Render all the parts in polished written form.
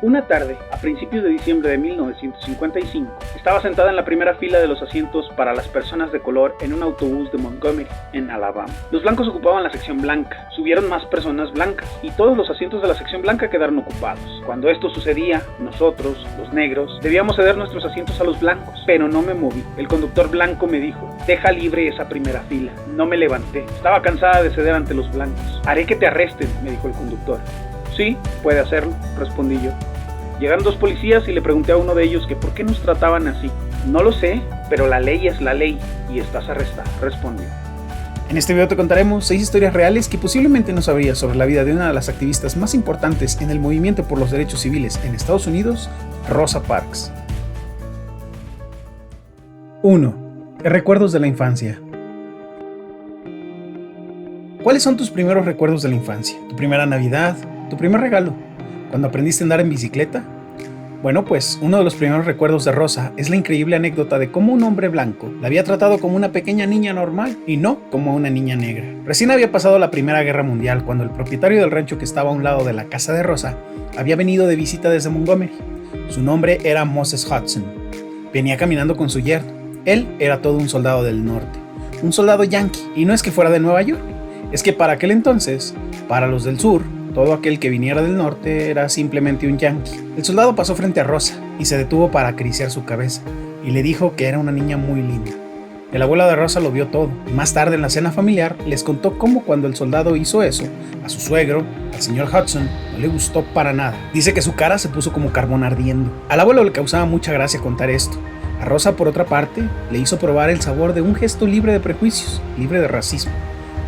Una tarde, a principios de diciembre de 1955, estaba sentada en la primera fila de los asientos para las personas de color en un autobús de Montgomery, en Alabama. Los blancos ocupaban la sección blanca, subieron más personas blancas, y todos los asientos de la sección blanca quedaron ocupados. Cuando esto sucedía, nosotros, los negros, debíamos ceder nuestros asientos a los blancos, pero no me moví. El conductor blanco me dijo: deja libre esa primera fila. No me levanté, estaba cansada de ceder ante los blancos. Haré que te arresten, me dijo el conductor. Sí, puede hacerlo, respondí yo. Llegaron dos policías y le pregunté a uno de ellos que por qué nos trataban así. No lo sé, pero la ley es la ley y estás arrestado, respondió. En este video te contaremos 6 historias reales que posiblemente no sabrías sobre la vida de una de las activistas más importantes en el movimiento por los derechos civiles en Estados Unidos, Rosa Parks. 1. Recuerdos de la infancia. ¿Cuáles son tus primeros recuerdos de la infancia? ¿Tu primera Navidad? ¿Tu primer regalo? ¿Cuando aprendiste a andar en bicicleta? Bueno, pues uno de los primeros recuerdos de Rosa es la increíble anécdota de cómo un hombre blanco la había tratado como una pequeña niña normal y no como una niña negra. Recién había pasado la Primera Guerra Mundial cuando el propietario del rancho que estaba a un lado de la casa de Rosa había venido de visita desde Montgomery. Su nombre era Moses Hudson. Venía caminando con su yerno. Él era todo un soldado del norte, un soldado yankee, y no es que fuera de Nueva York, es que para aquel entonces, para los del sur, todo aquel que viniera del norte era simplemente un yankee. El soldado pasó frente a Rosa y se detuvo para acariciar su cabeza y le dijo que era una niña muy linda. El abuelo de Rosa lo vio todo y más tarde en la cena familiar les contó cómo cuando el soldado hizo eso, a su suegro, al señor Hudson, no le gustó para nada. Dice que su cara se puso como carbón ardiendo. Al abuelo le causaba mucha gracia contar esto. A Rosa, por otra parte, le hizo probar el sabor de un gesto libre de prejuicios, libre de racismo.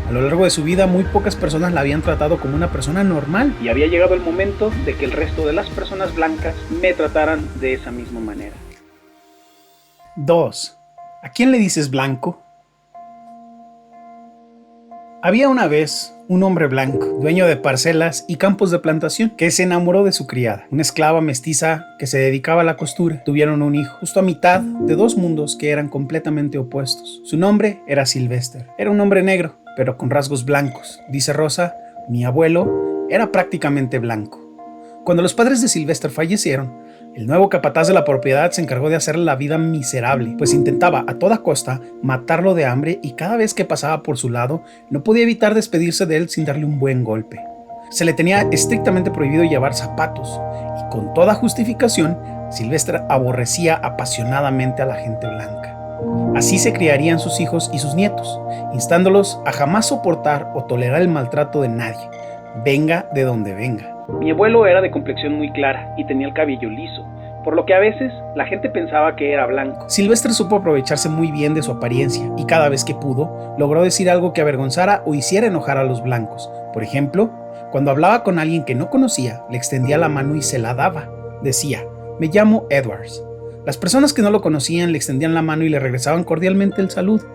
A lo largo de su vida, muy pocas personas la habían tratado como una persona normal y había llegado el momento de que el resto de las personas blancas me trataran de esa misma manera. 2. ¿A quién le dices blanco? Había una vez un hombre blanco, dueño de parcelas y campos de plantación, que se enamoró de su criada, una esclava mestiza que se dedicaba a la costura. Tuvieron un hijo, justo a mitad de dos mundos que eran completamente opuestos. Su nombre era Sylvester. Era un hombre negro, pero con rasgos blancos. Dice Rosa, mi abuelo era prácticamente blanco. Cuando los padres de Sylvester fallecieron, el nuevo capataz de la propiedad se encargó de hacerle la vida miserable, pues intentaba a toda costa matarlo de hambre y cada vez que pasaba por su lado no podía evitar despedirse de él sin darle un buen golpe. Se le tenía estrictamente prohibido llevar zapatos y con toda justificación, Sylvester aborrecía apasionadamente a la gente blanca. Así se criarían sus hijos y sus nietos, instándolos a jamás soportar o tolerar el maltrato de nadie, venga de donde venga. Mi abuelo era de complexión muy clara y tenía el cabello liso, por lo que a veces la gente pensaba que era blanco. Sylvester supo aprovecharse muy bien de su apariencia y cada vez que pudo, logró decir algo que avergonzara o hiciera enojar a los blancos. Por ejemplo, cuando hablaba con alguien que no conocía, le extendía la mano y se la daba. Decía, me llamo Edwards. Las personas que no lo conocían le extendían la mano y le regresaban cordialmente el saludo.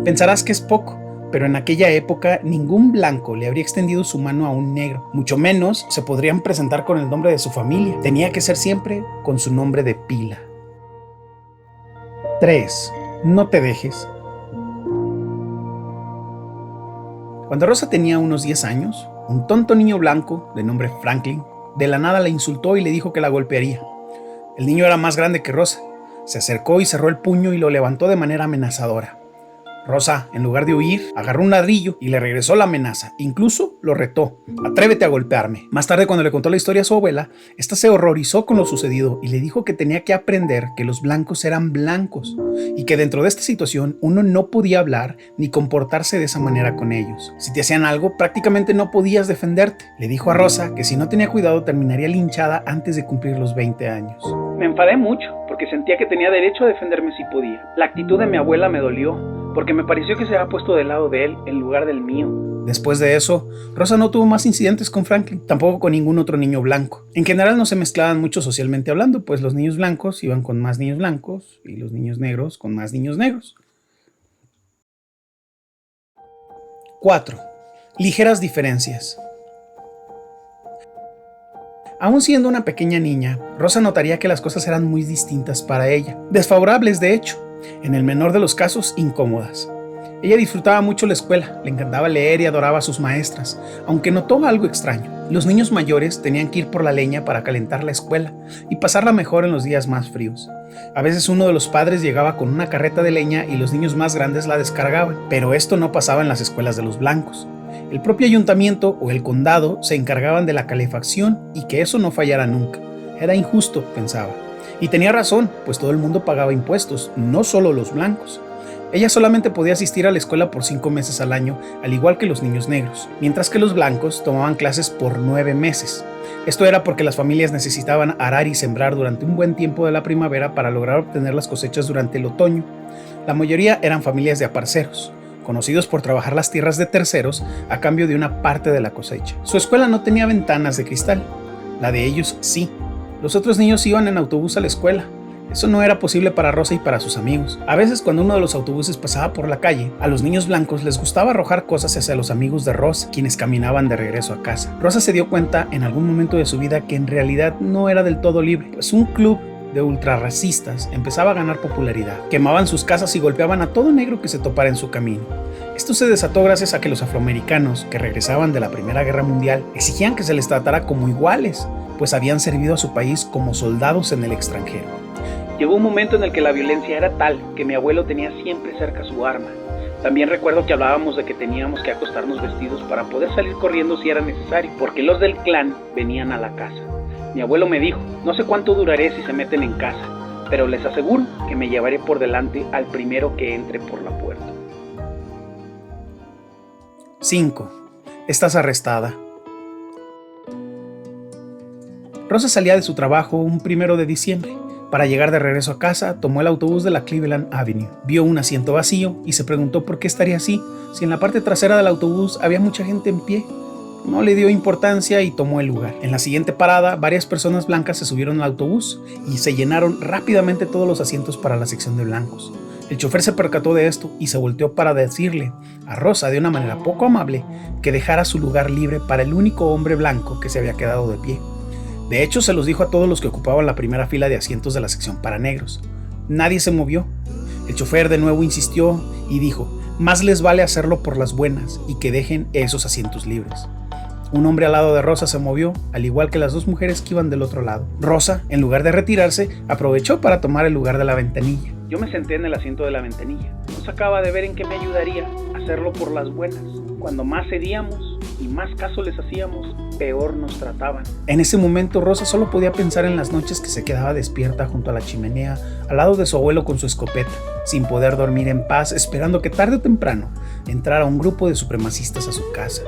Pensarás que es poco, pero en aquella época ningún blanco le habría extendido su mano a un negro, mucho menos se podrían presentar con el nombre de su familia. Tenía que ser siempre con su nombre de pila. 3. No te dejes. Cuando Rosa tenía unos 10 años, un tonto niño blanco, de nombre Franklin, de la nada la insultó y le dijo que la golpearía. El niño era más grande que Rosa. Se acercó y cerró el puño y lo levantó de manera amenazadora. Rosa, en lugar de huir, agarró un ladrillo y le regresó la amenaza. Incluso lo retó. Atrévete a golpearme. Más tarde, cuando le contó la historia a su abuela, esta se horrorizó con lo sucedido y le dijo que tenía que aprender que los blancos eran blancos y que dentro de esta situación uno no podía hablar ni comportarse de esa manera con ellos. Si te hacían algo, prácticamente no podías defenderte. Le dijo a Rosa que si no tenía cuidado terminaría linchada antes de cumplir los 20 años. Me enfadé mucho porque sentía que tenía derecho a defenderme si podía. La actitud de mi abuela me dolió, porque me pareció que se había puesto del lado de él en lugar del mío. Después de eso, Rosa no tuvo más incidentes con Franklin, tampoco con ningún otro niño blanco. En general no se mezclaban mucho socialmente hablando, pues los niños blancos iban con más niños blancos y los niños negros con más niños negros. 4. Ligeras diferencias. Aún siendo una pequeña niña, Rosa notaría que las cosas eran muy distintas para ella, desfavorables de hecho, en el menor de los casos incómodas. Ella disfrutaba mucho la escuela, le encantaba leer y adoraba a sus maestras, aunque notó algo extraño. Los niños mayores tenían que ir por la leña para calentar la escuela y pasarla mejor en los días más fríos. A veces uno de los padres llegaba con una carreta de leña y los niños más grandes la descargaban, pero esto no pasaba en las escuelas de los blancos. El propio ayuntamiento o el condado se encargaban de la calefacción y que eso no fallara nunca. Era injusto, pensaba. Y tenía razón, pues todo el mundo pagaba impuestos, no solo los blancos. Ella solamente podía asistir a la escuela por 5 meses al año, al igual que los niños negros, mientras que los blancos tomaban clases por 9 meses. Esto era porque las familias necesitaban arar y sembrar durante un buen tiempo de la primavera para lograr obtener las cosechas durante el otoño. La mayoría eran familias de aparceros, conocidos por trabajar las tierras de terceros a cambio de una parte de la cosecha. Su escuela no tenía ventanas de cristal, la de ellos sí. Los otros niños iban en autobús a la escuela. Eso no era posible para Rosa y para sus amigos. A veces cuando uno de los autobuses pasaba por la calle, a los niños blancos les gustaba arrojar cosas hacia los amigos de Rosa, quienes caminaban de regreso a casa. Rosa se dio cuenta en algún momento de su vida que en realidad no era del todo libre, pues un club de ultrarracistas empezaba a ganar popularidad. Quemaban sus casas y golpeaban a todo negro que se topara en su camino. Esto se desató gracias a que los afroamericanos que regresaban de la Primera Guerra Mundial exigían que se les tratara como iguales, pues habían servido a su país como soldados en el extranjero. Llegó un momento en el que la violencia era tal que mi abuelo tenía siempre cerca su arma. También recuerdo que hablábamos de que teníamos que acostarnos vestidos para poder salir corriendo si era necesario, porque los del clan venían a la casa. Mi abuelo me dijo, no sé cuánto duraré si se meten en casa, pero les aseguro que me llevaré por delante al primero que entre por la puerta. 5. Estás arrestada. Rosa salía de su trabajo un 1 de diciembre. Para llegar de regreso a casa, tomó el autobús de la Cleveland Avenue. Vio un asiento vacío y se preguntó por qué estaría así, si en la parte trasera del autobús había mucha gente en pie. No le dio importancia y tomó el lugar. En la siguiente parada, varias personas blancas se subieron al autobús y se llenaron rápidamente todos los asientos para la sección de blancos. El chofer se percató de esto y se volteó para decirle a Rosa de una manera poco amable que dejara su lugar libre para el único hombre blanco que se había quedado de pie. De hecho, se los dijo a todos los que ocupaban la primera fila de asientos de la sección para negros. Nadie se movió. El chofer de nuevo insistió y dijo, más les vale hacerlo por las buenas y que dejen esos asientos libres. Un hombre al lado de Rosa se movió, al igual que las 2 mujeres que iban del otro lado. Rosa, en lugar de retirarse, aprovechó para tomar el lugar de la ventanilla. Yo me senté en el asiento de la ventanilla. No se acaba de ver en qué me ayudaría hacerlo por las buenas. Cuando más cedíamos y más caso les hacíamos, peor nos trataban. En ese momento Rosa solo podía pensar en las noches que se quedaba despierta junto a la chimenea, al lado de su abuelo con su escopeta, sin poder dormir en paz, esperando que tarde o temprano entrara un grupo de supremacistas a su casa.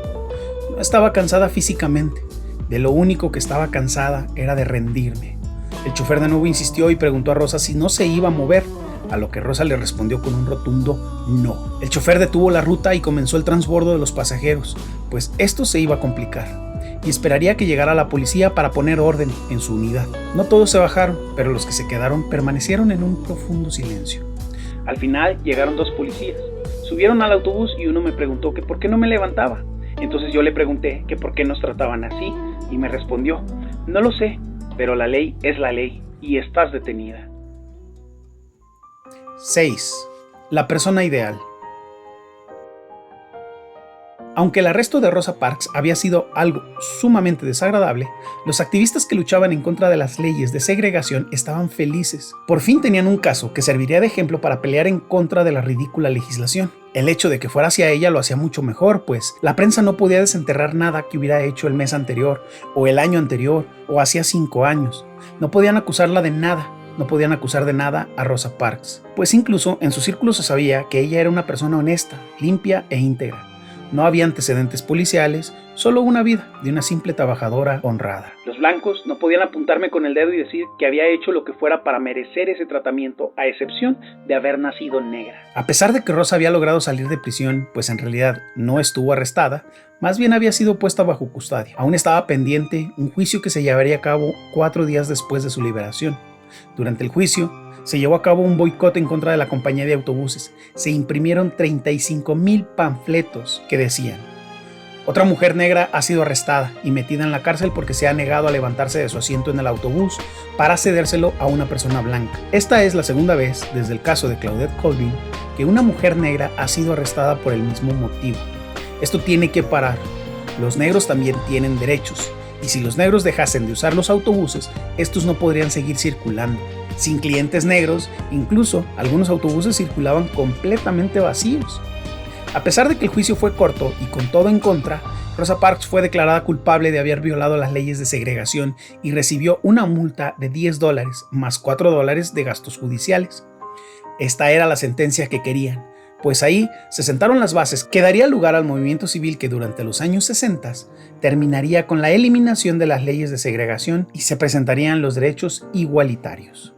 No estaba cansada físicamente, de lo único que estaba cansada era de rendirme. El chofer de nuevo insistió y preguntó a Rosa si no se iba a mover, a lo que Rosa le respondió con un rotundo no. El chofer detuvo la ruta y comenzó el transbordo de los pasajeros, pues esto se iba a complicar, y esperaría que llegara la policía para poner orden en su unidad. No todos se bajaron, pero los que se quedaron permanecieron en un profundo silencio. Al final llegaron 2 policías. Subieron al autobús y uno me preguntó que por qué no me levantaba. Entonces yo le pregunté que por qué nos trataban así y me respondió, no lo sé, pero la ley es la ley y estás detenida. 6. La persona ideal. Aunque el arresto de Rosa Parks había sido algo sumamente desagradable, los activistas que luchaban en contra de las leyes de segregación estaban felices. Por fin tenían un caso que serviría de ejemplo para pelear en contra de la ridícula legislación. El hecho de que fuera hacia ella lo hacía mucho mejor, pues la prensa no podía desenterrar nada que hubiera hecho el mes anterior, o el año anterior, o hacía 5 años. No podían acusarla de nada. No podían acusar de nada a Rosa Parks, pues incluso en su círculo se sabía que ella era una persona honesta, limpia e íntegra. No había antecedentes policiales, solo una vida de una simple trabajadora honrada. Los blancos no podían apuntarme con el dedo y decir que había hecho lo que fuera para merecer ese tratamiento, a excepción de haber nacido negra. A pesar de que Rosa había logrado salir de prisión, pues en realidad no estuvo arrestada, más bien había sido puesta bajo custodia. Aún estaba pendiente un juicio que se llevaría a cabo 4 días después de su liberación. Durante el juicio, se llevó a cabo un boicot en contra de la compañía de autobuses. Se imprimieron 35,000 panfletos que decían: otra mujer negra ha sido arrestada y metida en la cárcel porque se ha negado a levantarse de su asiento en el autobús para cedérselo a una persona blanca. Esta es la segunda vez desde el caso de Claudette Colvin que una mujer negra ha sido arrestada por el mismo motivo. Esto tiene que parar. los negros también tienen derechos, y si los negros dejasen de usar los autobuses, estos no podrían seguir circulando. Sin clientes negros, incluso algunos autobuses circulaban completamente vacíos. A pesar de que el juicio fue corto y con todo en contra, Rosa Parks fue declarada culpable de haber violado las leyes de segregación y recibió una multa de $10 más $4 de gastos judiciales. Esta era la sentencia que querían, pues ahí se sentaron las bases que daría lugar al movimiento civil que durante los años 60 terminaría con la eliminación de las leyes de segregación y se presentarían los derechos igualitarios.